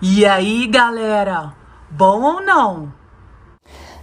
E aí, galera? Bom ou não?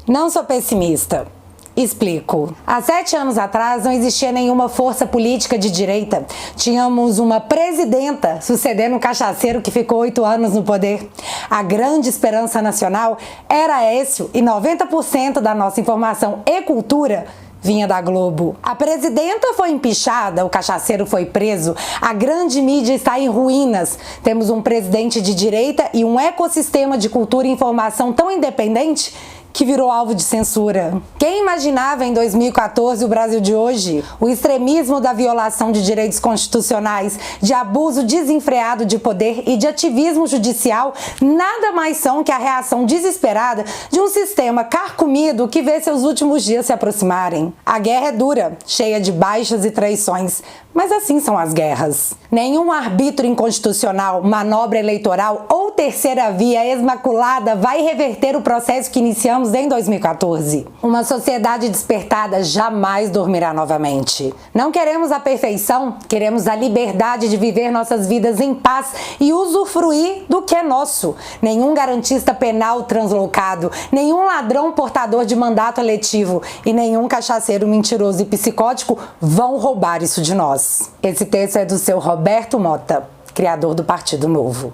Não sou pessimista. Explico. Há 7 anos atrás não existia nenhuma força política de direita. Tínhamos uma presidenta sucedendo um cachaceiro que ficou 8 anos no poder. A grande esperança nacional era Aécio e 90% da nossa informação e cultura vinha da Globo. A presidenta foi empichada, o cachaceiro foi preso, a grande mídia está em ruínas. Temos um presidente de direita e um ecossistema de cultura e informação tão independente que virou alvo de censura. Quem imaginava em 2014 o Brasil de hoje? O extremismo da violação de direitos constitucionais, de abuso desenfreado de poder e de ativismo judicial nada mais são que a reação desesperada de um sistema carcomido que vê seus últimos dias se aproximarem. A guerra é dura, cheia de baixas e traições, mas assim são as guerras. Nenhum arbítrio inconstitucional, manobra eleitoral ou terceira via esmaculada vai reverter o processo que iniciamos em 2014. Uma sociedade despertada jamais dormirá novamente. Não queremos a perfeição, queremos a liberdade de viver nossas vidas em paz e usufruir do que é nosso. Nenhum garantista penal translocado, nenhum ladrão portador de mandato eletivo e nenhum cachaceiro mentiroso e psicótico vão roubar isso de nós. Esse texto é do seu Roberto Mota, criador do Partido Novo.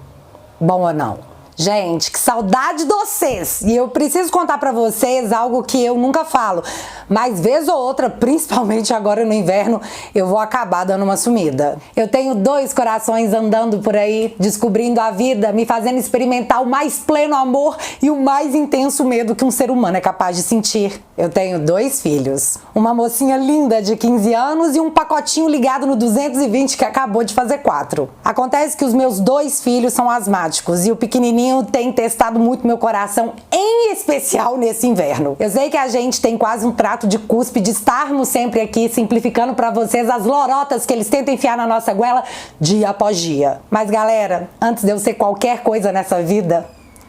Bom ou não? Gente, que saudade de vocês! E eu preciso contar pra vocês algo que eu nunca falo, mas vez ou outra, principalmente agora no inverno, eu vou acabar dando uma sumida. Eu tenho 2 corações andando por aí, descobrindo a vida, me fazendo experimentar o mais pleno amor e o mais intenso medo que um ser humano é capaz de sentir. Eu tenho 2 filhos, uma mocinha linda de 15 anos e um pacotinho ligado no 220 que acabou de fazer 4. Acontece que os meus 2 filhos são asmáticos e o pequenininho tem testado muito meu coração, em especial nesse inverno. Eu sei que a gente tem quase um trato de cuspe de estarmos sempre aqui simplificando pra vocês as lorotas que eles tentam enfiar na nossa goela dia após dia. Mas galera, antes de eu ser qualquer coisa nessa vida,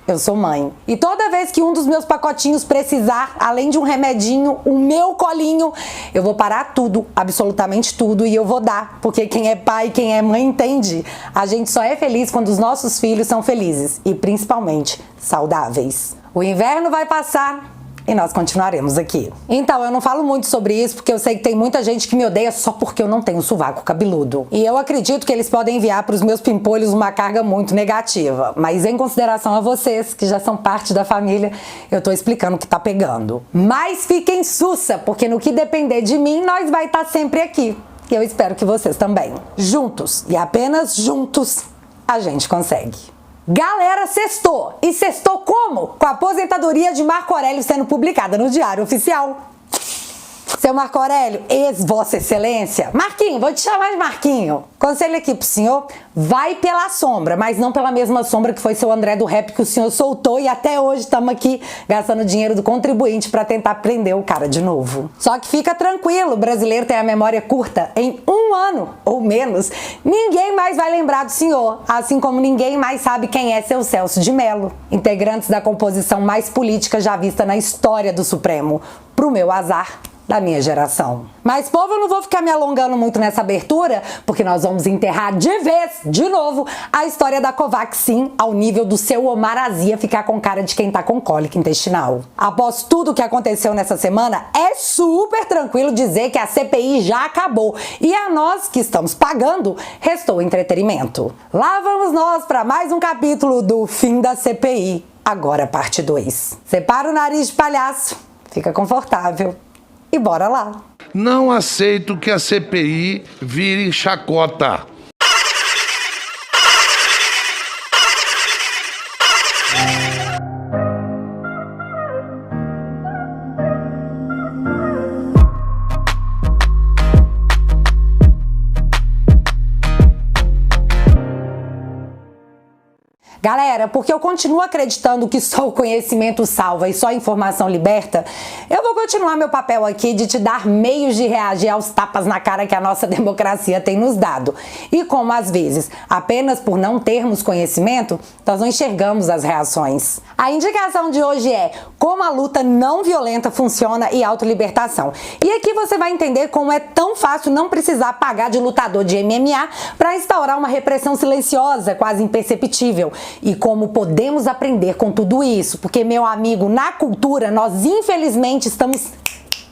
eu sou mãe. E toda vez que um dos meus pacotinhos precisar, além de um remedinho, o meu colinho, eu vou parar tudo, absolutamente tudo, e eu vou dar. Porque quem é pai, quem é mãe entende. A gente só é feliz quando os nossos filhos são felizes. E principalmente, saudáveis. O inverno vai passar e nós continuaremos aqui. Então, eu não falo muito sobre isso porque eu sei que tem muita gente que me odeia só porque eu não tenho sovaco cabeludo. E eu acredito que eles podem enviar para os meus pimpolhos uma carga muito negativa. Mas em consideração a vocês, que já são parte da família, eu tô explicando o que tá pegando. Mas fiquem sussa, porque no que depender de mim, nós vai estar sempre aqui. E eu espero que vocês também. Juntos, e apenas juntos, a gente consegue. Galera, sextou! E sextou como? Com a aposentadoria de Marco Aurélio sendo publicada no Diário Oficial. Seu Marco Aurélio, ex-Vossa Excelência, Marquinho, vou te chamar de Marquinho. Conselho aqui pro senhor, vai pela sombra, mas não pela mesma sombra que foi seu André do Rap que o senhor soltou e até hoje estamos aqui gastando dinheiro do contribuinte para tentar prender o cara de novo. Só que fica tranquilo, o brasileiro tem a memória curta. Em 1 ano ou menos, ninguém mais vai lembrar do senhor, assim como ninguém mais sabe quem é seu Celso de Mello, integrantes da composição mais política já vista na história do Supremo. Pro meu azar, da minha geração. Mas, povo, eu não vou ficar me alongando muito nessa abertura, porque nós vamos enterrar de vez, de novo, a história da Covaxin ao nível do seu Omar Azia ficar com cara de quem tá com cólica intestinal. Após tudo o que aconteceu nessa semana, é super tranquilo dizer que a CPI já acabou e a nós, que estamos pagando, restou entretenimento. Lá vamos nós para mais um capítulo do Fim da CPI, agora parte 2. Separa o nariz de palhaço, fica confortável. E bora lá. Não aceito que a CPI vire chacota. Galera, porque eu continuo acreditando que só o conhecimento salva e só a informação liberta, eu vou continuar meu papel aqui de te dar meios de reagir aos tapas na cara que a nossa democracia tem nos dado. E como às vezes, apenas por não termos conhecimento, nós não enxergamos as reações. A indicação de hoje é como a luta não violenta funciona e autolibertação. E aqui você vai entender como é tão fácil não precisar pagar de lutador de MMA para instaurar uma repressão silenciosa, quase imperceptível, e como podemos aprender com tudo isso, porque, meu amigo, na cultura nós infelizmente estamos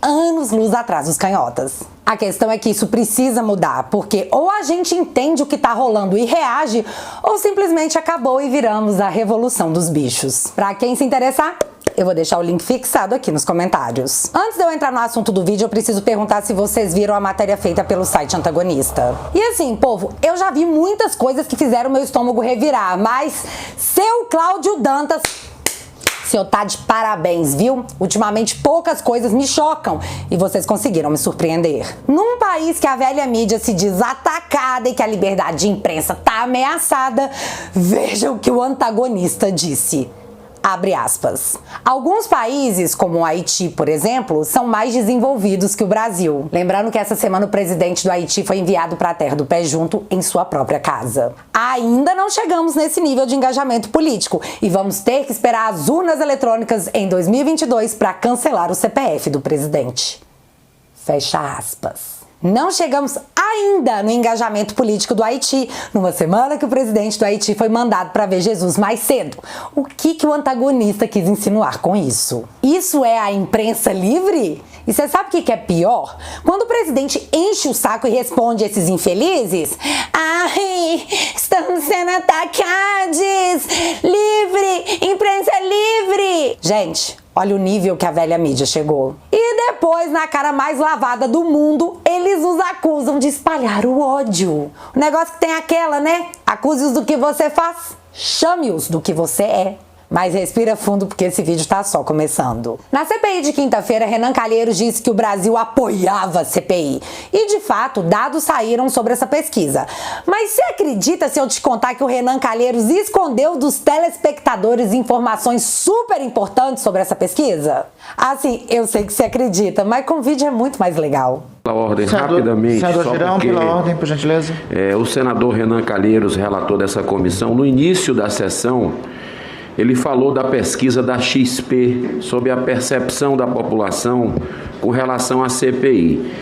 anos-luz atrás dos canhotas. A questão é que isso precisa mudar, porque ou a gente entende o que tá rolando e reage, ou simplesmente acabou e viramos a revolução dos bichos. Pra quem se interessar, eu vou deixar o link fixado aqui nos comentários. Antes de eu entrar no assunto do vídeo, eu preciso perguntar se vocês viram a matéria feita pelo site Antagonista. E assim, povo, eu já vi muitas coisas que fizeram meu estômago revirar, mas seu Cláudio Dantas, o senhor tá de parabéns, viu? Ultimamente poucas coisas me chocam e vocês conseguiram me surpreender. Num país que a velha mídia se diz atacada e que a liberdade de imprensa tá ameaçada, veja o que o Antagonista disse. Abre aspas. Alguns países, como o Haiti, por exemplo, são mais desenvolvidos que o Brasil. Lembrando que essa semana o presidente do Haiti foi enviado para a terra do pé junto em sua própria casa. Ainda não chegamos nesse nível de engajamento político e vamos ter que esperar as urnas eletrônicas em 2022 para cancelar o CPF do presidente. Fecha aspas. Não chegamos ainda no engajamento político do Haiti, numa semana que o presidente do Haiti foi mandado para ver Jesus mais cedo. O que o Antagonista quis insinuar com isso? Isso é a imprensa livre? E você sabe o que é pior? Quando o presidente enche o saco e responde a esses infelizes: ai, estamos sendo atacados! Livre! Imprensa livre! Gente, olha o nível que a velha mídia chegou. E depois, na cara mais lavada do mundo, eles os acusam de espalhar o ódio. O negócio que tem aquela, né? Acuse-os do que você faz, chame-os do que você é. Mas respira fundo porque esse vídeo tá só começando. Na CPI de quinta-feira, Renan Calheiros disse que o Brasil apoiava a CPI. E de fato, dados saíram sobre essa pesquisa. Mas você acredita se eu te contar que o Renan Calheiros escondeu dos telespectadores informações super importantes sobre essa pesquisa? Assim, eu sei que você acredita, mas com vídeo é muito mais legal. Pela ordem, rapidamente, senador só Girão, porque pela ordem, por gentileza. O senador Renan Calheiros, relator dessa comissão, no início da sessão, ele falou da pesquisa da XP sobre a percepção da população com relação à CPI.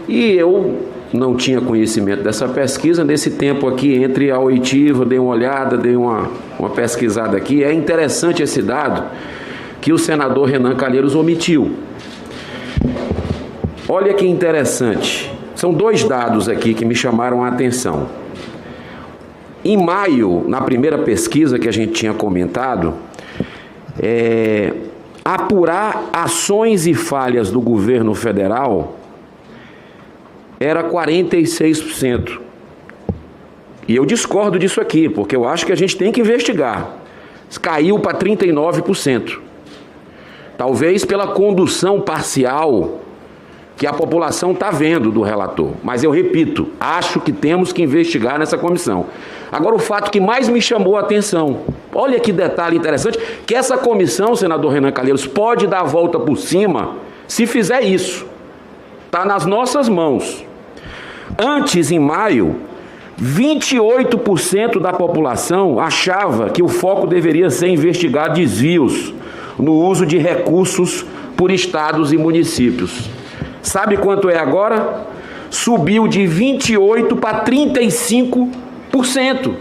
E eu não tinha conhecimento dessa pesquisa. Nesse tempo aqui, entre a oitiva, dei uma olhada, dei uma pesquisada aqui. É interessante esse dado que o senador Renan Calheiros omitiu. Olha que interessante. São dois dados aqui que me chamaram a atenção. Em maio, na primeira pesquisa que a gente tinha comentado, apurar ações e falhas do governo federal era 46%. E eu discordo disso aqui, porque eu acho que a gente tem que investigar. Caiu para 39%. Talvez pela condução parcial que a população está vendo do relator. Mas eu repito, acho que temos que investigar nessa comissão. Agora, o fato que mais me chamou a atenção, olha que detalhe interessante, que essa comissão, senador Renan Calheiros, pode dar a volta por cima se fizer isso. Está nas nossas mãos. Antes, em maio, 28% da população achava que o foco deveria ser investigar desvios no uso de recursos por estados e municípios. Sabe quanto é agora? Subiu de 28% para 35%.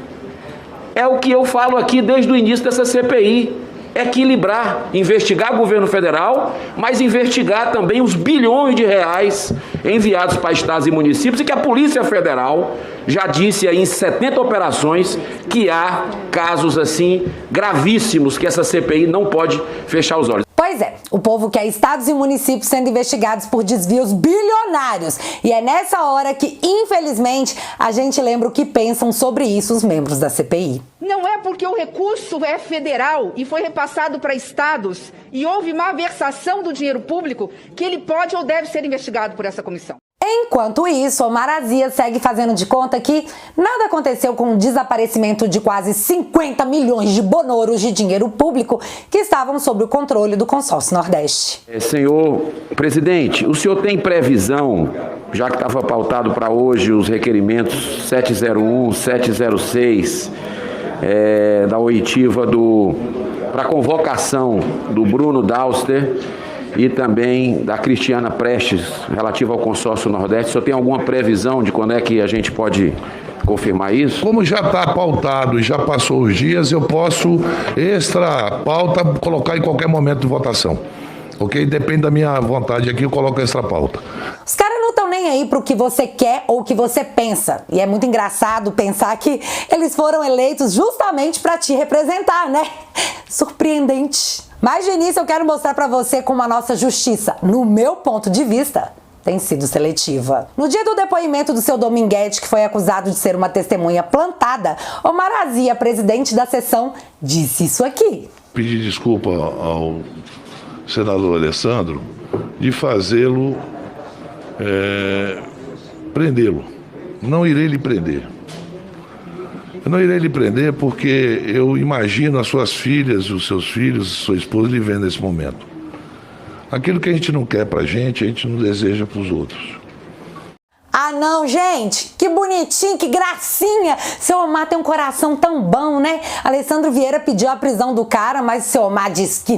É o que eu falo aqui desde o início dessa CPI. Equilibrar, investigar o governo federal, mas investigar também os bilhões de reais enviados para estados e municípios e que a Polícia Federal já disse aí em 70 operações que há casos assim gravíssimos que essa CPI não pode fechar os olhos. Pois é, o povo quer estados e municípios sendo investigados por desvios bilionários. E é nessa hora que, infelizmente, a gente lembra o que pensam sobre isso os membros da CPI. Não é porque o recurso é federal e foi repassado para estados e houve malversação do dinheiro público que ele pode ou deve ser investigado por essa comissão. Enquanto isso, Omar Azias segue fazendo de conta que nada aconteceu com o desaparecimento de quase 50 milhões de bonoros de dinheiro público que estavam sob o controle do Consórcio Nordeste. Senhor presidente, o senhor tem previsão, já que estava pautado para hoje os requerimentos 701, 706 da oitiva para convocação do Bruno Dauster e também da Cristiana Prestes, relativa ao consórcio Nordeste. O senhor tem alguma previsão de quando é que a gente pode confirmar isso? Como já está pautado e já passou os dias, eu posso, extra pauta, colocar em qualquer momento de votação. Ok? Depende da minha vontade aqui, eu coloco extra pauta. Os caras não estão nem aí pro que você quer ou o que você pensa. E é muito engraçado pensar que eles foram eleitos justamente para te representar, né? Surpreendente. Mas de início eu quero mostrar para você como a nossa justiça, no meu ponto de vista, tem sido seletiva. No dia do depoimento do seu Dominguete, que foi acusado de ser uma testemunha plantada, Omar Aziz, presidente da sessão, disse isso aqui. Pedir desculpa ao senador Alessandro de fazê-lo prendê-lo. Não irei lhe prender. Eu não irei lhe prender porque eu imagino as suas filhas, os seus filhos, sua esposa lhe vendo nesse momento. Aquilo que a gente não quer pra gente, a gente não deseja pros outros. Ah não, gente, que bonitinho, que gracinha. Seu Omar tem um coração tão bom, né? Alessandro Vieira pediu a prisão do cara, mas seu Omar disse que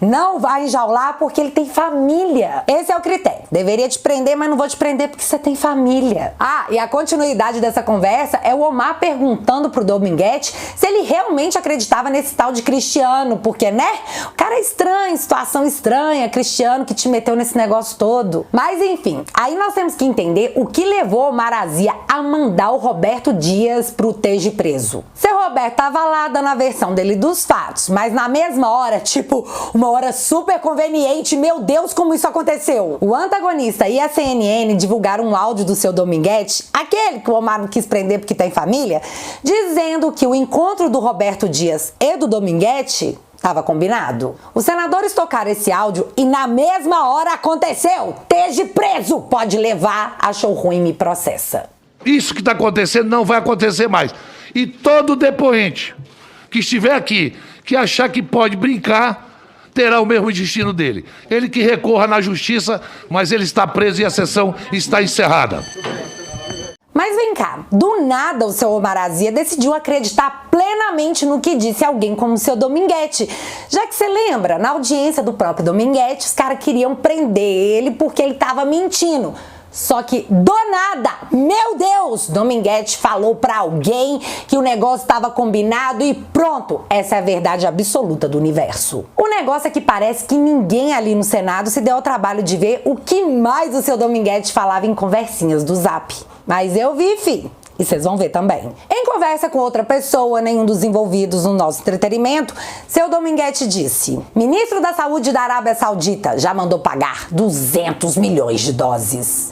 não vai enjaular porque ele tem família. Esse é o critério. Deveria te prender, mas não vou te prender porque você tem família. Ah, e a continuidade dessa conversa é o Omar perguntando pro Dominguete se ele realmente acreditava nesse tal de Cristiano, porque, né? O cara é estranho, situação estranha, Cristiano que te meteu nesse negócio todo. Mas enfim, aí nós temos que entender o que levou Omar Aziz a mandar o Roberto Dias pro TG preso. Seu Roberto tava lá dando a versão dele dos fatos, mas na mesma hora, tipo, uma hora super conveniente, meu Deus, como isso aconteceu. O antagonista e a CNN divulgaram um áudio do seu Dominguete, aquele que o Omar não quis prender porque tem família, dizendo que o encontro do Roberto Dias e do Dominguete estava combinado. Os senadores tocaram esse áudio e na mesma hora aconteceu. Esteja preso, pode levar, achou ruim, me processa. Isso que está acontecendo não vai acontecer mais. E todo depoente que estiver aqui, que achar que pode brincar, terá o mesmo destino dele. Ele que recorra na justiça, mas ele está preso e a sessão está encerrada. Mas vem cá, do nada o seu Omar Aziz decidiu acreditar plenamente no que disse alguém como o seu Dominguete. Já que você lembra, na audiência do próprio Dominguete, os caras queriam prender ele porque ele tava mentindo. Só que, do nada, meu Deus, Dominguete falou pra alguém que o negócio estava combinado e pronto, essa é a verdade absoluta do universo. O negócio é que parece que ninguém ali no Senado se deu ao trabalho de ver o que mais o seu Dominguete falava em conversinhas do Zap. Mas eu vi, fi. E vocês vão ver também. Em conversa com outra pessoa, nenhum dos envolvidos no nosso entretenimento, seu Dominguete disse: ministro da Saúde da Arábia Saudita já mandou pagar 200 milhões de doses.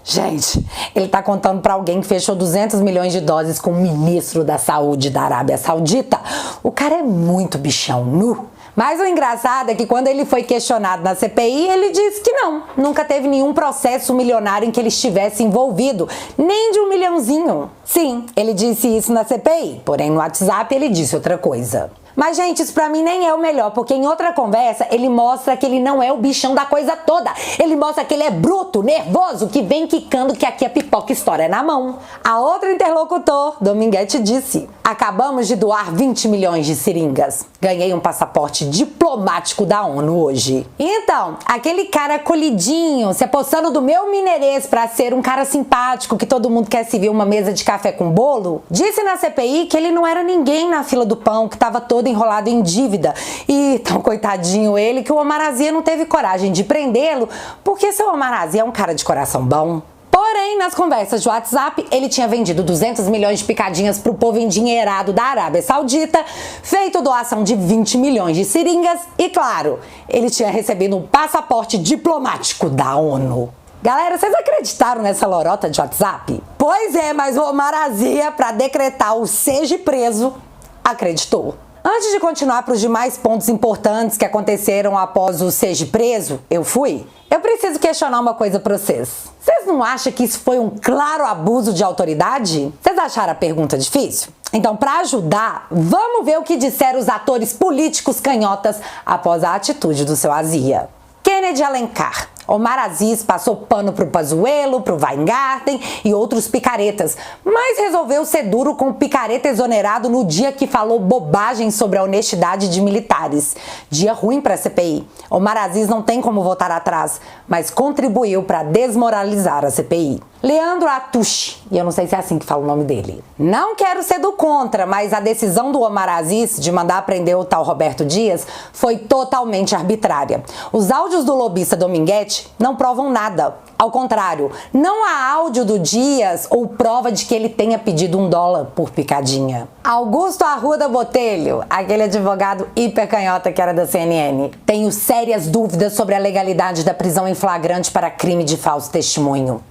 Gente, ele tá contando pra alguém que fechou 200 milhões de doses com o ministro da Saúde da Arábia Saudita. O cara é muito bichão nu. Mas o engraçado é que quando ele foi questionado na CPI, ele disse que nunca teve nenhum processo milionário em que ele estivesse envolvido, nem de $1 milhãozinho. Sim, ele disse isso na CPI, porém no WhatsApp ele disse outra coisa. Mas, gente, isso pra mim nem é o melhor, porque em outra conversa ele mostra que ele não é o bichão da coisa toda. Ele mostra que ele é bruto, nervoso, que vem quicando que aqui a pipoca estoura na mão. A outra interlocutor, Dominguete, disse: acabamos de doar 20 milhões de seringas. Ganhei um passaporte diplomático da ONU hoje. Então, aquele cara colhidinho, se apossando do meu mineirês pra ser um cara simpático, que todo mundo quer se ver uma mesa de café com bolo, disse na CPI que ele não era ninguém na fila do pão, que tava todo enrolado em dívida. E tão coitadinho ele que o Omar Aziz não teve coragem de prendê-lo, porque seu Omar Aziz é um cara de coração bom. Porém, nas conversas de WhatsApp, ele tinha vendido 200 milhões de picadinhas pro povo endinheirado da Arábia Saudita, feito doação de 20 milhões de seringas e, claro, ele tinha recebido um passaporte diplomático da ONU. Galera, vocês acreditaram nessa lorota de WhatsApp? Pois é, mas o Omar Aziz, pra decretar o seja preso, acreditou. Antes de continuar para os demais pontos importantes que aconteceram após o seja preso, eu preciso questionar uma coisa para vocês. Vocês não acham que isso foi um claro abuso de autoridade? Vocês acharam a pergunta difícil? Então, para ajudar, vamos ver o que disseram os atores políticos canhotas após a atitude do seu Aziz. Kennedy Alencar. Omar Aziz passou pano pro Pazuello, pro Weingarten e outros picaretas, mas resolveu ser duro com o picareta exonerado no dia que falou bobagem sobre a honestidade de militares. Dia ruim para a CPI. Omar Aziz não tem como voltar atrás, mas contribuiu para desmoralizar a CPI. Leandro Atush, e eu não sei se é assim que fala o nome dele. Não quero ser do contra, mas a decisão do Omar Aziz de mandar prender o tal Roberto Dias foi totalmente arbitrária. Os áudios do lobista Dominguete não provam nada. Ao contrário, não há áudio do Dias ou prova de que ele tenha pedido $1 por picadinha. Augusto Arruda Botelho, aquele advogado hipercanhota que era da CNN, tenho sérias dúvidas sobre a legalidade da prisão em flagrante para crime de falso testemunho.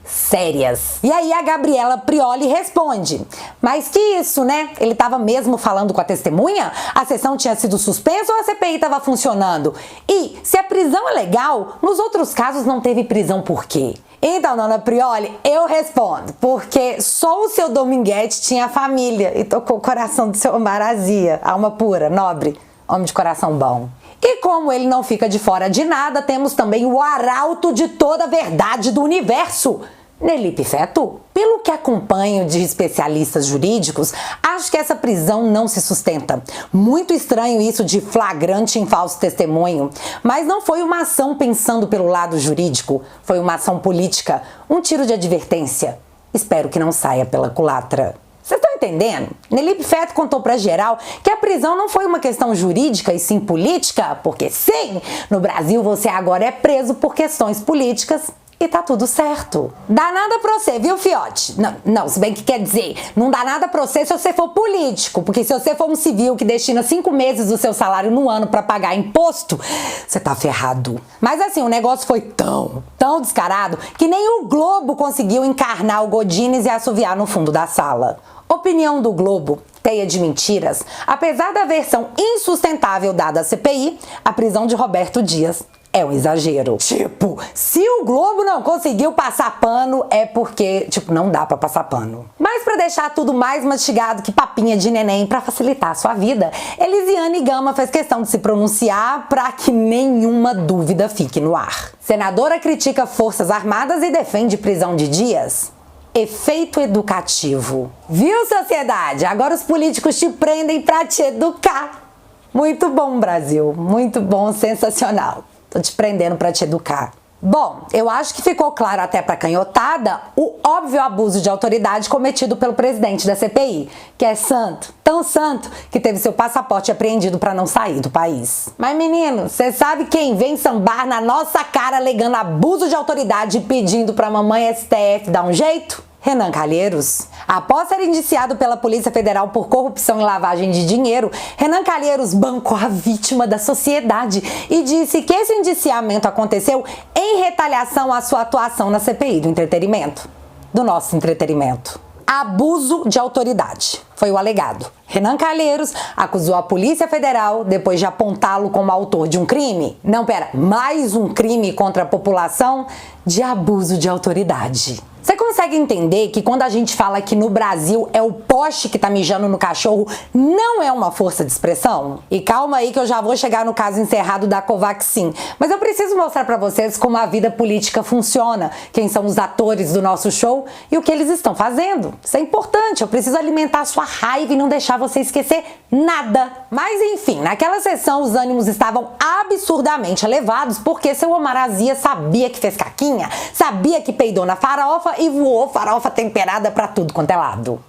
Sérias. E aí a Gabriela Prioli responde: mas que isso, né? Ele tava mesmo falando com a testemunha? A sessão tinha sido suspensa ou a CPI estava funcionando? E se a prisão é legal, nos outros casos não teve prisão por quê? Então, dona Prioli, eu respondo, porque só o seu Dominguete tinha família e tocou o coração do seu Omar Aziz, alma pura, nobre, homem de coração bom. E como ele não fica de fora de nada, temos também o arauto de toda a verdade do universo, Nelipe Feto. Pelo que acompanho de especialistas jurídicos, acho que essa prisão não se sustenta. Muito estranho isso de flagrante em falso testemunho, mas não foi uma ação pensando pelo lado jurídico, foi uma ação política, um tiro de advertência. Espero que não saia pela culatra. Vocês estão entendendo? Nelipe Feto contou pra geral que a prisão não foi uma questão jurídica e sim política, porque sim, no Brasil você agora é preso por questões políticas e tá tudo certo. Dá nada pra você, viu, fiote? Não, se bem que quer dizer, não dá nada pra você se você for político, porque se você for um civil que destina 5 meses do seu salário no ano pra pagar imposto, você tá ferrado. Mas assim, o negócio foi tão descarado que nem o Globo conseguiu encarnar o Godines e assoviar no fundo da sala. Opinião do Globo, teia de mentiras. Apesar da versão insustentável dada à CPI, a prisão de Roberto Dias é um exagero. Tipo, se o Globo não conseguiu passar pano, é porque, não dá pra passar pano. Mas pra deixar tudo mais mastigado que papinha de neném pra facilitar a sua vida, Elisiane Gama fez questão de se pronunciar pra que nenhuma dúvida fique no ar. Senadora critica Forças Armadas e defende prisão de Dias. Efeito educativo. Viu, sociedade? Agora os políticos te prendem pra te educar. Muito bom, Brasil. Muito bom, sensacional. Tô te prendendo pra te educar. Bom, eu acho que ficou claro até pra canhotada o óbvio abuso de autoridade cometido pelo presidente da CPI, que é santo, tão santo, que teve seu passaporte apreendido pra não sair do país. Mas menino, você sabe quem vem sambar na nossa cara alegando abuso de autoridade e pedindo pra mamãe STF dar um jeito? Renan Calheiros. Após ser indiciado pela Polícia Federal por corrupção e lavagem de dinheiro, Renan Calheiros bancou a vítima da sociedade e disse que esse indiciamento aconteceu em retaliação à sua atuação na CPI do entretenimento. Do nosso entretenimento. Abuso de autoridade. Foi o alegado. Renan Calheiros acusou a Polícia Federal, depois de apontá-lo como autor de um crime. Não, pera, mais um crime contra a população de abuso de autoridade. Você consegue entender que quando a gente fala que no Brasil é o poste que tá mijando no cachorro, não é uma força de expressão? E calma aí que eu já vou chegar no caso encerrado da Covaxin. Mas eu preciso mostrar pra vocês como a vida política funciona, quem são os atores do nosso show e o que eles estão fazendo. Isso é importante, eu preciso alimentar a sua raiva e não deixar você esquecer nada. Mas enfim, naquela sessão os ânimos estavam absurdamente elevados porque seu Omar Aziz sabia que fez caquinha, sabia que peidou na farofa e voou farofa temperada pra tudo quanto é lado.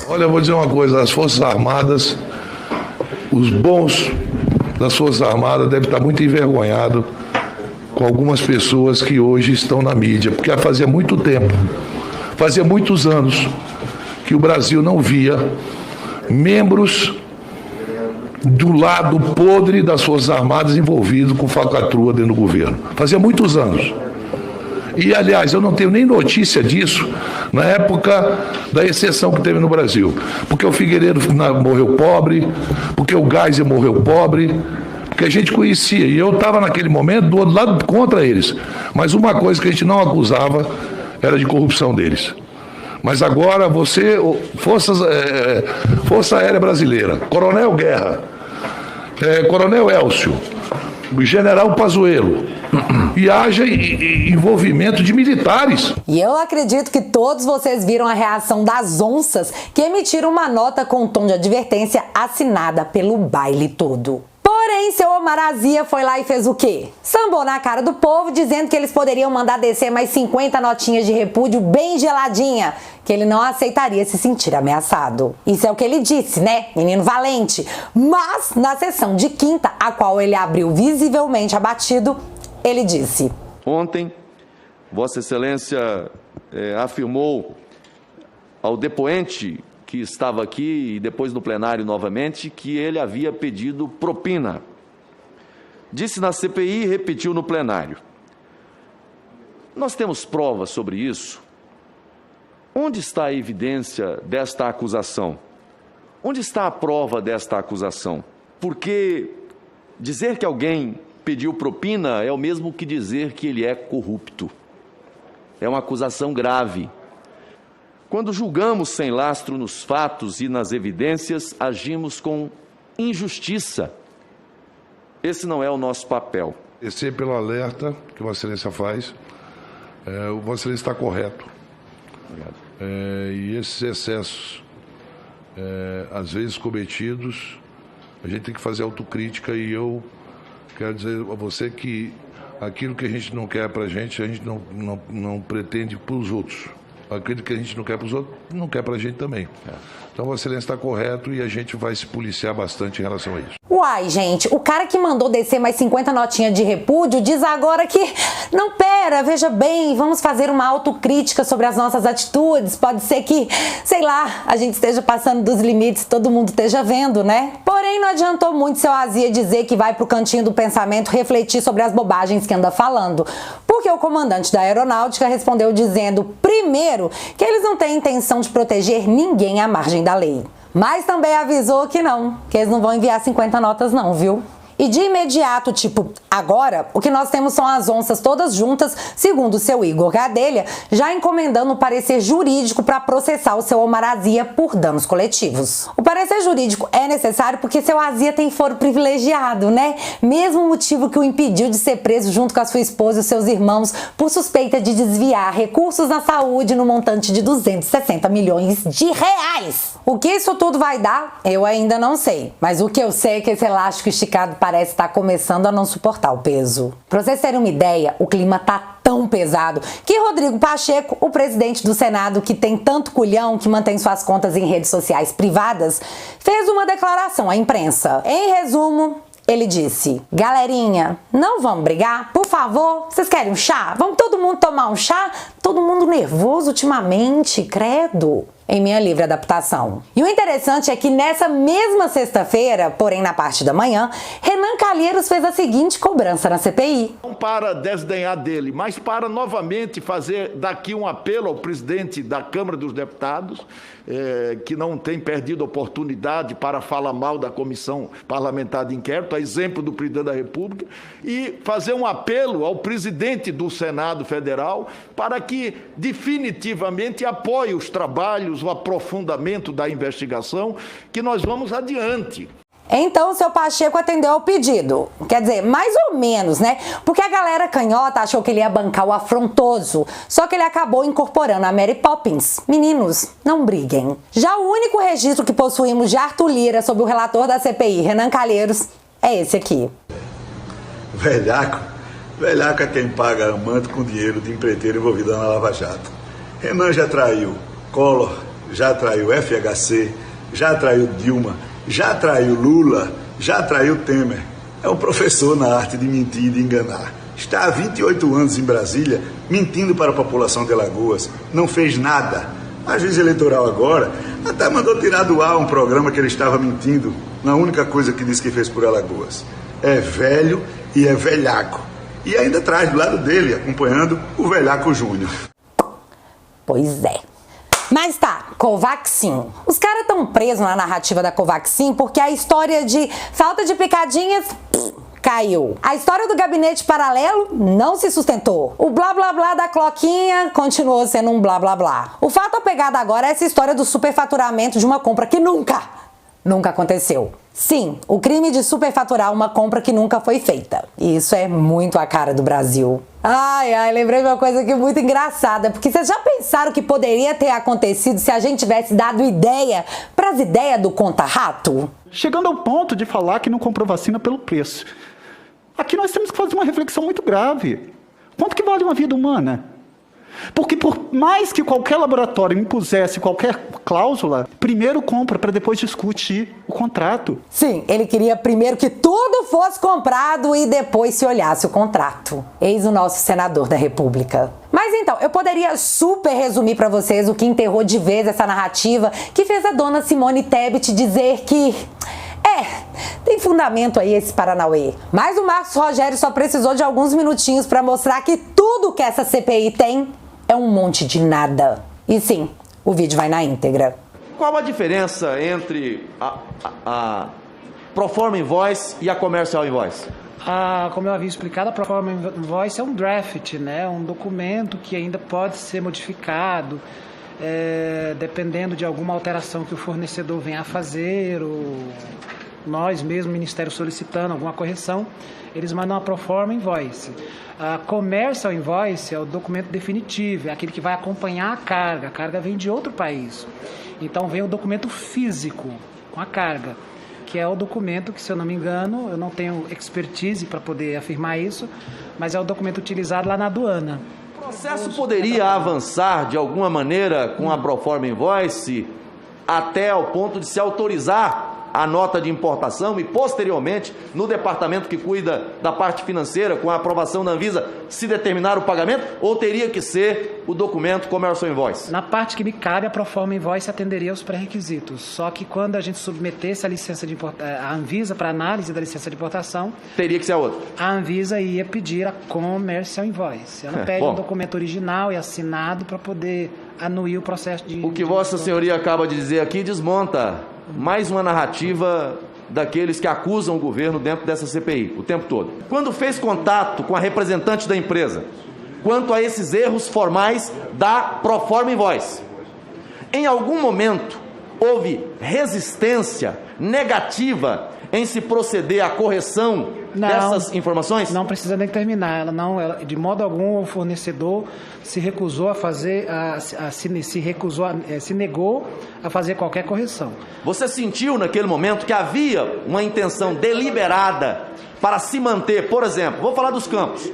Olha, eu vou dizer uma coisa, as Forças Armadas, os bons das Forças Armadas devem estar muito envergonhados com algumas pessoas que hoje estão na mídia, porque fazia muito tempo, fazia muitos anos que o Brasil não via membros do lado podre das Forças Armadas envolvidos com falcatrua dentro do governo. Fazia muitos anos. E, aliás, eu não tenho nem notícia disso na época da exceção que teve no Brasil. Porque o Figueiredo morreu pobre, porque o Geisel morreu pobre, porque a gente conhecia. E eu estava naquele momento do outro lado contra eles. Mas uma coisa que a gente não acusava era de corrupção deles. Mas agora você, Força Aérea Brasileira, Coronel Guerra, Coronel Elcio, General Pazuello, e haja envolvimento de militares. E eu acredito que todos vocês viram a reação das onças que emitiram uma nota com um tom de advertência assinada pelo baile todo. Por Porém, seu Omar Azia foi lá e fez o quê? Sambou na cara do povo, dizendo que eles poderiam mandar descer mais 50 notinhas de repúdio bem geladinha, que ele não aceitaria se sentir ameaçado. Isso é o que ele disse, né, menino valente? Mas, na sessão de quinta, a qual ele abriu visivelmente abatido, ele disse: Ontem, Vossa Excelência afirmou ao depoente que estava aqui e depois no plenário novamente que ele havia pedido propina. Disse na CPI e repetiu no plenário. Nós temos provas sobre isso. Onde está a evidência desta acusação? Onde está a prova desta acusação? Porque dizer que alguém pediu propina é o mesmo que dizer que ele é corrupto. É uma acusação grave. Quando julgamos sem lastro nos fatos e nas evidências, agimos com injustiça. Esse não é o nosso papel. Agradecer pelo alerta que Vossa Excelência faz. Vossa Excelência está correto. Obrigado. E esses excessos, às vezes cometidos, a gente tem que fazer autocrítica, e eu quero dizer a você que aquilo que a gente não quer para a gente não pretende para os outros. Aquilo que a gente não quer para os outros, não quer para a gente também. Então, Vossa Excelência está correto e a gente vai se policiar bastante em relação a isso. Uai, gente, o cara que mandou descer mais 50 notinhas de repúdio diz agora que, não, pera, veja bem, vamos fazer uma autocrítica sobre as nossas atitudes. Pode ser que, sei lá, a gente esteja passando dos limites, todo mundo esteja vendo, né? Porém, não adiantou muito seu Azia dizer que vai pro cantinho do pensamento refletir sobre as bobagens que anda falando. Porque o comandante da aeronáutica respondeu dizendo, primeiro, que eles não têm intenção de proteger ninguém à margem da lei. Mas também avisou que eles não vão enviar 50 notas não, viu? E de imediato, tipo, agora, o que nós temos são as onças todas juntas, segundo o seu Igor Gadelha, já encomendando o parecer jurídico para processar o seu Omar Azia por danos coletivos. O parecer jurídico é necessário porque seu Azia tem foro privilegiado, né? Mesmo motivo que o impediu de ser preso junto com a sua esposa e os seus irmãos por suspeita de desviar recursos na saúde no montante de 260 milhões de reais. O que isso tudo vai dar, eu ainda não sei. Mas o que eu sei é que esse elástico esticado parece estar começando a não suportar o peso. Pra vocês terem uma ideia, o clima tá tão pesado que Rodrigo Pacheco, o presidente do Senado, que tem tanto culhão que mantém suas contas em redes sociais privadas, fez uma declaração à imprensa. Em resumo, ele disse: galerinha, não vamos brigar? Por favor, vocês querem um chá? Vamos todo mundo tomar um chá? Todo mundo nervoso ultimamente, credo. Em minha livre adaptação. E o interessante é que nessa mesma sexta-feira, porém na parte da manhã, Renan Calheiros fez a seguinte cobrança na CPI. Não para desdenhar dele, mas para novamente fazer daqui um apelo ao presidente da Câmara dos Deputados, que não tem perdido oportunidade para falar mal da Comissão Parlamentar de Inquérito, a exemplo do presidente da República, e fazer um apelo ao presidente do Senado Federal para que definitivamente apoie os trabalhos, o aprofundamento da investigação, que nós vamos adiante. Então o seu Pacheco atendeu ao pedido. Quer dizer, mais ou menos, né? Porque a galera canhota achou que ele ia bancar o afrontoso. Só que ele acabou incorporando a Mary Poppins. Meninos, não briguem. Já o único registro que possuímos de Arthur Lira sobre o relator da CPI, Renan Calheiros, é esse aqui. Velhaco é quem paga amante com dinheiro de empreiteiro envolvido na Lava Jato. Renan já traiu Collor, já traiu FHC, já traiu Dilma, já traiu Lula, já traiu Temer. É um professor na arte de mentir e de enganar. Está há 28 anos em Brasília, mentindo para a população de Alagoas. Não fez nada. A juiz eleitoral agora até mandou tirar do ar um programa que ele estava mentindo na única coisa que disse que fez por Alagoas. É velho e é velhaco. E ainda traz do lado dele, acompanhando o velhaco Júnior. Pois é. Mas tá, Covaxin. Os caras estão presos na narrativa da Covaxin porque a história de falta de picadinhas caiu. A história do gabinete paralelo não se sustentou. O blá blá blá da cloquinha continuou sendo um blá blá blá. O fato apegado agora é essa história do superfaturamento de uma compra que nunca aconteceu. Sim, o crime de superfaturar uma compra que nunca foi feita. E isso é muito a cara do Brasil. Ai, lembrei de uma coisa aqui muito engraçada, porque vocês já pensaram que poderia ter acontecido se a gente tivesse dado ideia pras ideias do conta-rato? chegando ao ponto de falar que não comprou vacina pelo preço. Aqui nós temos que fazer uma reflexão muito grave. Quanto que vale uma vida humana? Porque por mais que qualquer laboratório impusesse qualquer cláusula, primeiro compra para depois discutir o contrato. Sim, ele queria primeiro que tudo fosse comprado e depois se olhasse o contrato. Eis o nosso senador da República. Mas então, eu poderia super resumir para vocês o que enterrou de vez essa narrativa que fez a dona Simone Tebet dizer que... tem fundamento aí esse Paranauê. Mas o Marcos Rogério só precisou de alguns minutinhos para mostrar que tudo que essa CPI tem é um monte de nada. E sim, o vídeo vai na íntegra. Qual a diferença entre a Proforma Invoice e a Commercial Invoice? Como eu havia explicado, a Proforma Invoice é um draft, né? Um documento que ainda pode ser modificado, dependendo de alguma alteração que o fornecedor venha a fazer, ou nós mesmo, o Ministério, solicitando alguma correção, eles mandam a Proforma Invoice. A Commercial Invoice é o documento definitivo, é aquele que vai acompanhar a carga vem de outro país. Então vem o documento físico com a carga, que é o documento que, se eu não me engano, eu não tenho expertise para poder afirmar isso, mas é o documento utilizado lá na aduana. O processo poderia avançar de alguma maneira com a Proforma Invoice até ao ponto de se autorizar a nota de importação e, posteriormente, no departamento que cuida da parte financeira, com a aprovação da Anvisa, se determinar o pagamento, ou teria que ser o documento Commercial Invoice? Na parte que me cabe, a Proforma Invoice atenderia aos pré-requisitos. Só que quando a gente submetesse a licença de a Anvisa para análise da licença de importação... Teria que ser a outra. A Anvisa ia pedir a Commercial Invoice. Ela pede um documento original e assinado para poder anuir o processo de... O que Vossa Senhoria acaba de dizer aqui desmonta mais uma narrativa daqueles que acusam o governo dentro dessa CPI, o tempo todo. Quando fez contato com a representante da empresa, quanto a esses erros formais da Proforma Invoice, em algum momento houve resistência negativa em se proceder à correção dessas informações? Não precisa nem terminar. De modo algum, o fornecedor se recusou a fazer, se negou a fazer qualquer correção. Você sentiu naquele momento que havia uma intenção deliberada para se manter, por exemplo, vou falar dos campos,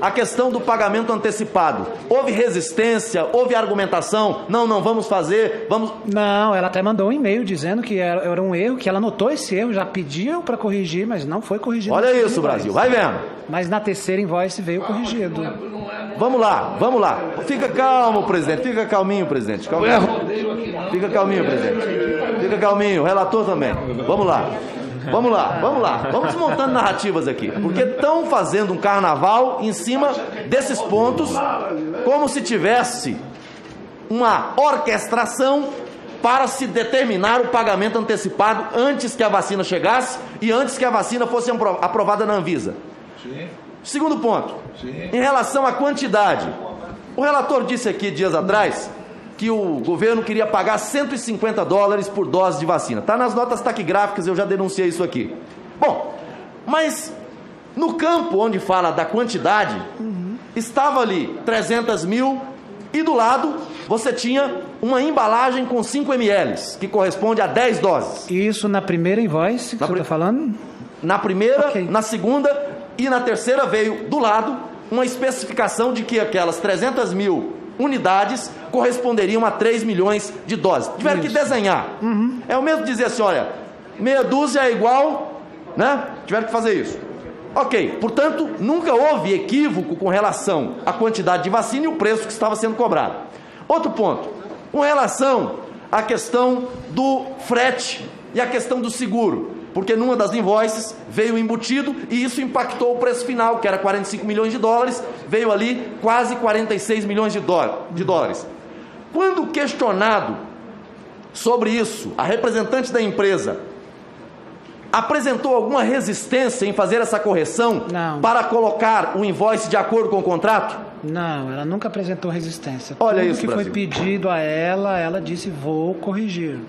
a questão do pagamento antecipado. Houve resistência, houve argumentação, não vamos fazer, vamos... Não, ela até mandou um e-mail dizendo que era um erro, que ela notou esse erro, já pediu para corrigir, mas não foi corrigido. Olha isso, Brasil, vai vendo. Mas na terceira invoice veio corrigido. Vamos lá. Fica calmo, presidente, fica calminho, presidente. Fica calminho, presidente. Fica calminho, relator também. Vamos lá. Vamos desmontando narrativas aqui, porque estão fazendo um carnaval em cima desses pontos, como se tivesse uma orquestração para se determinar o pagamento antecipado antes que a vacina chegasse e antes que a vacina fosse aprovada na Anvisa. Sim. Segundo ponto, em relação à quantidade, o relator disse aqui dias atrás que o governo queria pagar $150 por dose de vacina. Está nas notas taquigráficas, eu já denunciei isso aqui. Bom, mas no campo onde fala da quantidade, estava ali 300 mil e do lado você tinha uma embalagem com 5 ml, que corresponde a 10 doses. Isso na primeira invoice que você está falando? Na primeira, na segunda e na terceira veio do lado uma especificação de que aquelas 300 mil unidades corresponderiam a 3 milhões de doses. Tiveram que desenhar. É o mesmo dizer assim, olha, meia dúzia é igual, né? Tiveram que fazer isso. Ok, portanto, nunca houve equívoco com relação à quantidade de vacina e o preço que estava sendo cobrado. Outro ponto, com relação à questão do frete e a questão do seguro, porque numa das invoices veio embutido e isso impactou o preço final, que era 45 milhões de dólares, veio ali quase 46 milhões de dólares. Quando questionado sobre isso, a representante da empresa apresentou alguma resistência em fazer essa correção para colocar o invoice de acordo com o contrato? Não, ela nunca apresentou resistência. Olha Tudo isso, que Brasil. foi pedido a ela disse, vou corrigir.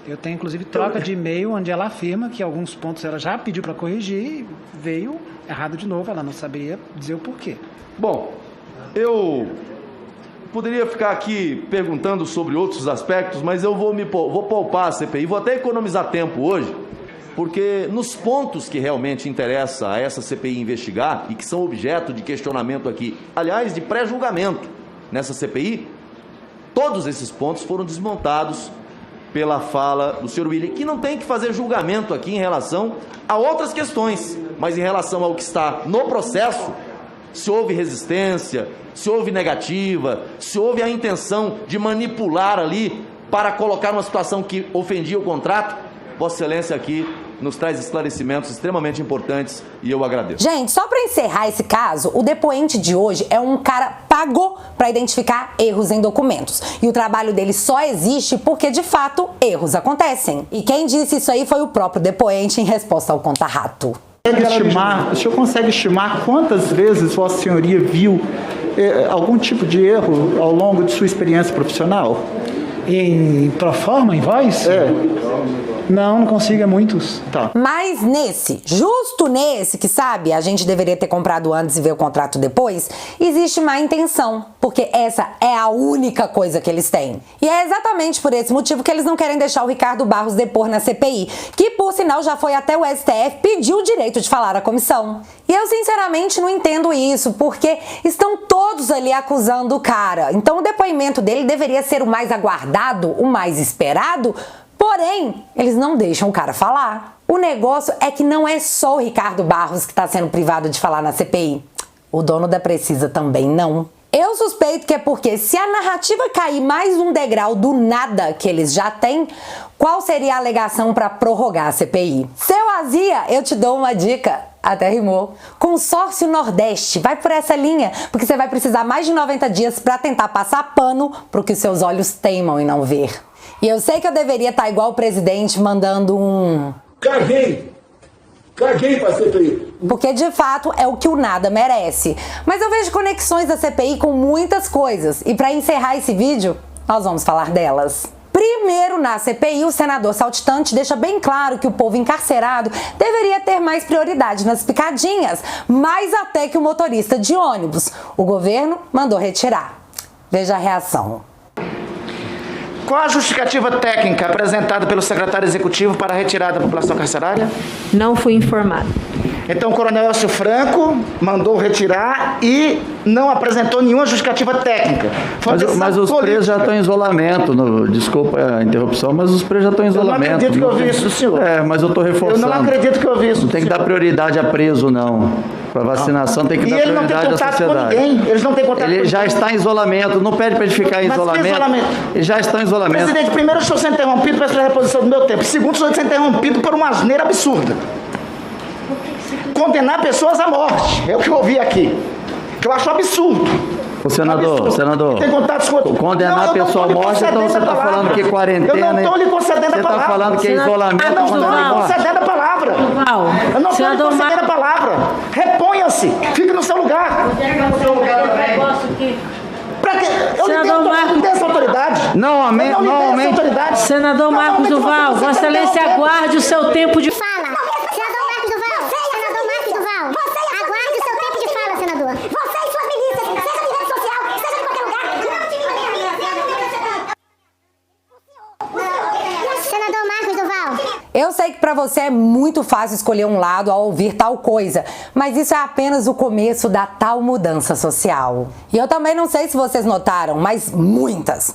Eu tenho, inclusive, troca de e-mail onde ela afirma que alguns pontos ela já pediu para corrigir e veio errado de novo, ela não saberia dizer o porquê. Bom, eu poderia ficar aqui perguntando sobre outros aspectos, mas eu vou poupar a CPI, vou até economizar tempo hoje, porque nos pontos que realmente interessa a essa CPI investigar e que são objeto de questionamento aqui, aliás, de pré-julgamento nessa CPI, todos esses pontos foram desmontados pela fala do senhor Willi, que não tem que fazer julgamento aqui em relação a outras questões, mas em relação ao que está no processo, se houve resistência, se houve negativa, se houve a intenção de manipular ali para colocar uma situação que ofendia o contrato, Vossa Excelência aqui nos traz esclarecimentos extremamente importantes e eu agradeço. Gente, só para encerrar esse caso, o depoente de hoje é um cara pago para identificar erros em documentos. E o trabalho dele só existe porque, de fato, erros acontecem. E quem disse isso aí foi o próprio depoente em resposta ao conta-rato. O senhor consegue estimar quantas vezes Vossa Senhoria viu algum tipo de erro ao longo de sua experiência profissional? Em proforma, em voz? Não consigo, é muitos. Tá. Mas justo nesse, que sabe, a gente deveria ter comprado antes e ver o contrato depois, existe má intenção, porque essa é a única coisa que eles têm. E é exatamente por esse motivo que eles não querem deixar o Ricardo Barros depor na CPI, que por sinal já foi até o STF pedir o direito de falar à comissão. E eu sinceramente não entendo isso, porque estão todos ali acusando o cara. Então o depoimento dele deveria ser o mais aguardado, o mais esperado. Porém, eles não deixam o cara falar. O negócio é que não é só o Ricardo Barros que está sendo privado de falar na CPI. O dono da Precisa também não. Eu suspeito que é porque se a narrativa cair mais um degrau do nada que eles já têm, qual seria a alegação para prorrogar a CPI? Seu Azia, eu te dou uma dica. Até rimou. Consórcio Nordeste, vai por essa linha, porque você vai precisar mais de 90 dias para tentar passar pano pro que seus olhos teimam em não ver. E eu sei que eu deveria estar igual o presidente mandando um... Caguei pra CPI. Porque de fato é o que o nada merece. Mas eu vejo conexões da CPI com muitas coisas. E para encerrar esse vídeo, nós vamos falar delas. Primeiro, na CPI, o senador saltitante deixa bem claro que o povo encarcerado deveria ter mais prioridade nas picadinhas, mais até que o motorista de ônibus. O governo mandou retirar. Veja a reação. Qual a justificativa técnica apresentada pelo secretário executivo para a retirada da população carcerária? Não fui informado. Então o coronel Elcio Franco mandou retirar e não apresentou nenhuma justificativa técnica. Mas os presos já estão em isolamento. Desculpa a interrupção, mas os presos já estão em isolamento. Eu não acredito que eu ouvi isso do senhor. Mas eu estou reforçando. Eu não acredito que eu ouvi isso. Não tem que dar prioridade a preso, não. Para vacinação tem que dar prioridade à sociedade. Eles não têm contato com ninguém. Ele já está em isolamento. Não pede para ele ficar em isolamento. Eles já estão em isolamento. Presidente, primeiro eu estou sendo interrompido para a reposição do meu tempo. Segundo, estou sendo interrompido por uma asneira absurda. Condenar pessoas à morte. É o que eu ouvi aqui. Que eu acho absurdo. Senador, tem contatos com outros. Condenar a pessoa à morte, então você está falando que quarentena... Eu não estou lhe concedendo a palavra. Você está falando que é isolamento... Eu não estou lhe concedendo a palavra. Eu não estou lhe concedendo a palavra. Reponha-se. Fique no seu lugar. Para que eu não tenho essa autoridade. Normalmente. Senador Marcos Duval, Vossa Excelência aguarde o seu tempo de fala. Senador Marcos Duval, aguarde o seu tempo de fala, senador. Você e suas ministras, seja de rede social, seja de qualquer lugar. Senador Marcos Duval. Eu sei que para você é muito fácil escolher um lado ao ouvir tal coisa, mas isso é apenas o começo da tal mudança social. E eu também não sei se vocês notaram, mas muitas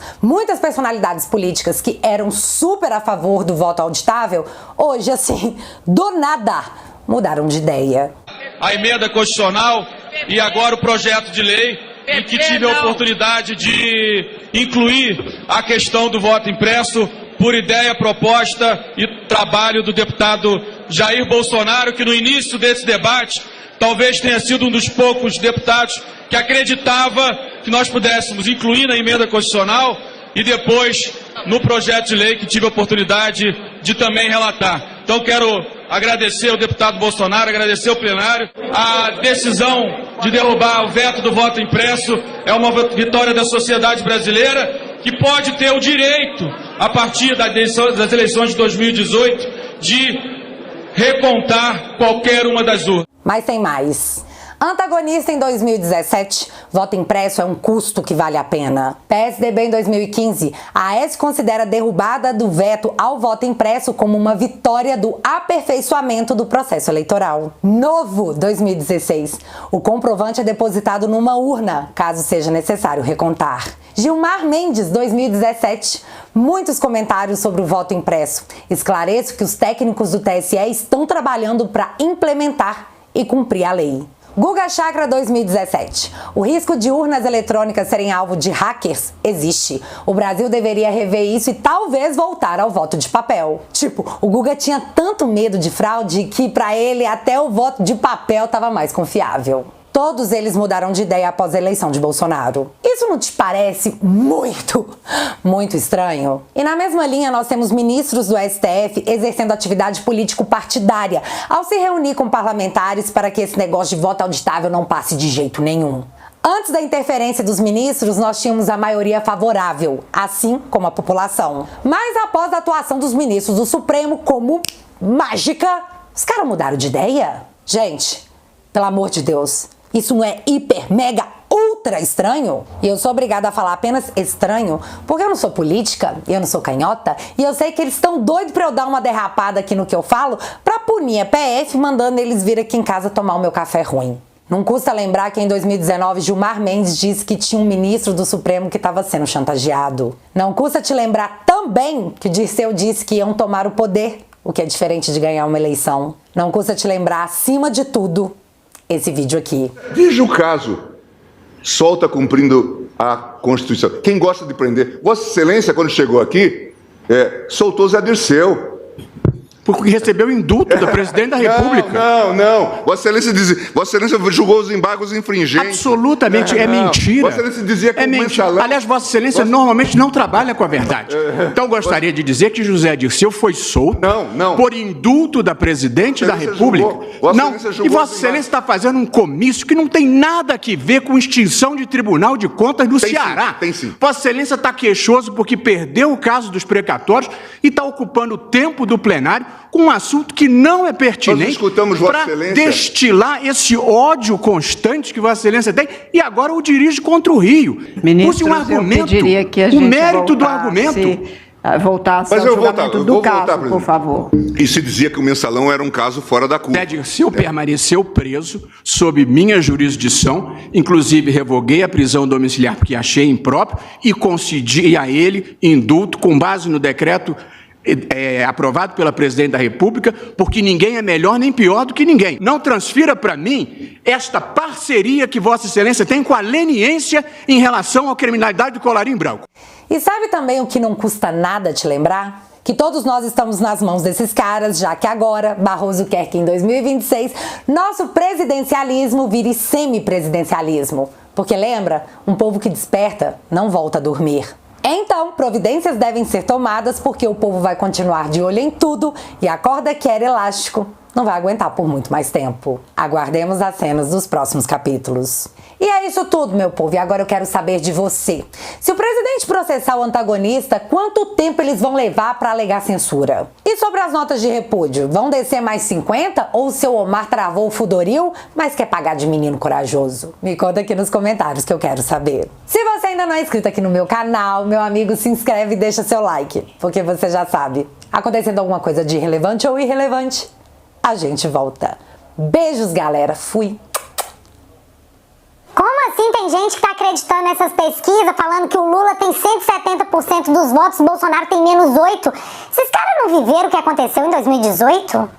personalidades políticas que eram super a favor do voto auditável, hoje assim, do nada, mudaram de ideia. A emenda constitucional e agora o projeto de lei em que tive a oportunidade de incluir a questão do voto impresso por ideia, proposta e trabalho do deputado Jair Bolsonaro, que no início desse debate talvez tenha sido um dos poucos deputados que acreditava que nós pudéssemos incluir na emenda constitucional e depois no projeto de lei que tive a oportunidade de também relatar. Então quero agradecer ao deputado Bolsonaro, agradecer ao plenário. A decisão de derrubar o veto do voto impresso é uma vitória da sociedade brasileira, que pode ter o direito, a partir das eleições de 2018, de recontar qualquer uma das urnas. Mas tem mais. Antagonista em 2017, voto impresso é um custo que vale a pena. PSDB em 2015, a Aécio considera a derrubada do veto ao voto impresso como uma vitória do aperfeiçoamento do processo eleitoral. Novo 2016, o comprovante é depositado numa urna, caso seja necessário recontar. Gilmar Mendes, 2017, muitos comentários sobre o voto impresso. Esclareço que os técnicos do TSE estão trabalhando para implementar e cumprir a lei. Guga Chakra 2017. O risco de urnas eletrônicas serem alvo de hackers existe. O Brasil deveria rever isso e talvez voltar ao voto de papel. Tipo, o Guga tinha tanto medo de fraude que pra ele até o voto de papel estava mais confiável. Todos eles mudaram de ideia após a eleição de Bolsonaro. Isso não te parece muito estranho? E na mesma linha nós temos ministros do STF exercendo atividade político-partidária ao se reunir com parlamentares para que esse negócio de voto auditável não passe de jeito nenhum. Antes da interferência dos ministros, nós tínhamos a maioria favorável, assim como a população. Mas após a atuação dos ministros do Supremo como mágica, os caras mudaram de ideia? Gente, pelo amor de Deus, isso não é hiper, mega, ultra estranho? E eu sou obrigada a falar apenas estranho, porque eu não sou política, eu não sou canhota, e eu sei que eles estão doidos pra eu dar uma derrapada aqui no que eu falo, pra punir a PF, mandando eles vir aqui em casa tomar o meu café ruim. Não custa lembrar que em 2019 Gilmar Mendes disse que tinha um ministro do Supremo que estava sendo chantageado. Não custa te lembrar também que Dirceu disse que iam tomar o poder, o que é diferente de ganhar uma eleição. Não custa te lembrar, acima de tudo, esse vídeo aqui. Veja o caso. Solta cumprindo a Constituição. Quem gosta de prender? Vossa Excelência, quando chegou aqui, soltou Zé Dirceu. Porque recebeu o indulto da Presidente da República. Não. Vossa Excelência julgou os embargos infringentes. Absolutamente, é mentira. Vossa Excelência dizia que é mentira. Aliás, Vossa Excelência normalmente não trabalha com a verdade. Então gostaria de dizer que José Dirceu foi solto por indulto da Presidente da República. E Vossa Excelência está fazendo um comício que não tem nada a ver com extinção de Tribunal de Contas do Ceará. Tem sim. Vossa Excelência está queixoso porque perdeu o caso dos precatórios e está ocupando o tempo do plenário com um assunto que não é pertinente para destilar esse ódio constante que Vossa Excelência tem e agora o dirige contra o Rio. Ministro, use um argumento, que a gente o mérito do argumento. Voltasse ao julgamento do caso, por favor. E se dizia que o mensalão era um caso fora da curva. Zé Dirceu permaneceu preso sob minha jurisdição, inclusive revoguei a prisão domiciliar porque achei impróprio e concedi a ele indulto com base no decreto aprovado pela Presidente da República, porque ninguém é melhor nem pior do que ninguém. Não transfira para mim esta parceria que Vossa Excelência tem com a leniência em relação à criminalidade do colarinho branco. E sabe também o que não custa nada te lembrar? Que todos nós estamos nas mãos desses caras, já que agora, Barroso quer que em 2026, nosso presidencialismo vire semipresidencialismo. Porque lembra, um povo que desperta não volta a dormir. Então, providências devem ser tomadas porque o povo vai continuar de olho em tudo e a corda que era elástico não vai aguentar por muito mais tempo. Aguardemos as cenas dos próximos capítulos. E é isso tudo, meu povo, e agora eu quero saber de você. Se o presidente processar o antagonista, quanto tempo eles vão levar para alegar censura? E sobre as notas de repúdio, vão descer mais 50 ou o seu Omar travou o fudoril, mas quer pagar de menino corajoso? Me conta aqui nos comentários que eu quero saber. Se você ainda não é inscrito aqui no meu canal, meu amigo, se inscreve e deixa seu like, porque você já sabe, acontecendo alguma coisa de relevante ou irrelevante, a gente volta. Beijos, galera. Fui. Como assim tem gente que tá acreditando nessas pesquisas, falando que o Lula tem 170% dos votos e o Bolsonaro tem -8%? Esses caras não viveram o que aconteceu em 2018?